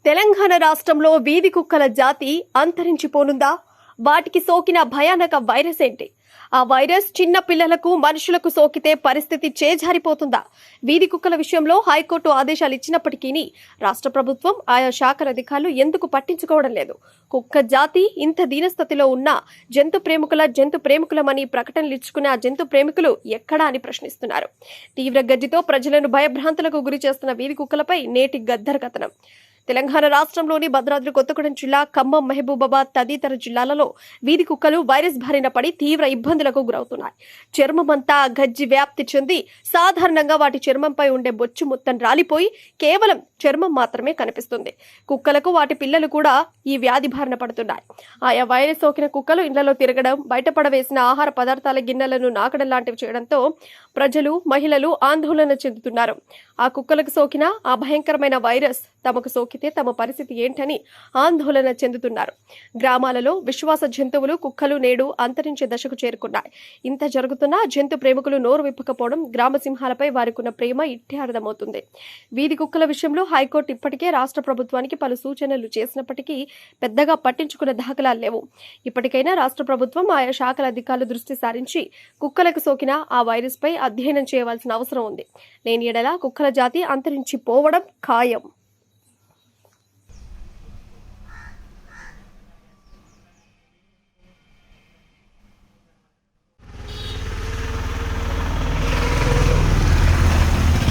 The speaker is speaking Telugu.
తెలంగాణ రాష్ట్రంలో వీధి కుక్కల జాతి అంతరించిపోనుందా? వాటికి సోకిన భయానక వైరస్ ఏంటి? ఆ వైరస్ చిన్న పిల్లలకు మనుషులకు సోకితే పరిస్థితి చేజారిపోతుందా? వీధి కుక్కల విషయంలో హైకోర్టు ఆదేశాలు ఇచ్చినప్పటికీ రాష్ట్ర ప్రభుత్వం ఆయా శాఖల అధికారులు ఎందుకు పట్టించుకోవడం లేదు? కుక్క జాతి ఇంత దీనస్థితిలో ఉన్న జంతు ప్రేమికులమని ప్రకటనలు ఇచ్చుకున్న ఆ జంతు ప్రేమికులు ఎక్కడా అని ప్రశ్నిస్తున్నారు. తీవ్ర గర్జితో ప్రజలను భయభ్రాంతులకు గురి చేస్తున్న వీధి కుక్కలపై నేటి గద్దర్ కథనం. తెలంగాణ రాష్ట్రంలోని భద్రాద్రి కొత్తగూడెం జిల్లా, ఖమ్మం, మహబూబాబాద్ తదితర జిల్లాలలో వీధి కుక్కలు వైరస్ బారిన పడి తీవ్ర ఇబ్బందులకు గురవుతున్నాయి. చర్మమంతా గజ్జి వ్యాప్తి చెంది సాధారణంగా వాటి చర్మంపై ఉండే బొచ్చు మొత్తం రాలిపోయి కేవలం చర్మం మాత్రమే కనిపిస్తుంది. కుక్కలకు వాటి పిల్లలు కూడా ఈ వ్యాధి బారిన పడుతున్నాయి. ఆయా వైరస్ సోకిన కుక్కలు ఇళ్లలో తిరగడం, బయటపడవేసిన ఆహార పదార్థాల గిన్నెలను నాకడం లాంటివి చేయడంతో ప్రజలు, మహిళలు ఆందోళన చెందుతున్నారు. ఆ కుక్కలకు సోకిన ఆ భయంకరమైన వైరస్ తమకు సోకితే తమ పరిస్థితి ఏంటని ఆందోళన చెందుతున్నారు. గ్రామాలలో విశ్వాస జంతువులు కుక్కలు నేడు అంతరించే దశకు చేరుకున్నాయి. ఇంత జరుగుతున్నా జంతు ప్రేమికులు నోరు విప్పకపోవడం గ్రామ సింహాలపై వారికున్న ప్రేమ ఇట్టే అర్థమవుతుంది. వీధి కుక్కల విషయంలో హైకోర్టు ఇప్పటికే రాష్ట్ర ప్రభుత్వానికి పలు సూచనలు చేసినప్పటికీ పెద్దగా పట్టించుకున్న దాఖలాలు లేవు. ఇప్పటికైనా రాష్ట్ర ప్రభుత్వం ఆయా శాఖల అధికారులు దృష్టి సారించి కుక్కలకు సోకిన ఆ వైరస్ పై అధ్యయనం చేయవలసిన అవసరం ఉంది. లేని ఎడల కుక్కల జాతి అంతరించిపోవడం ఖాయం.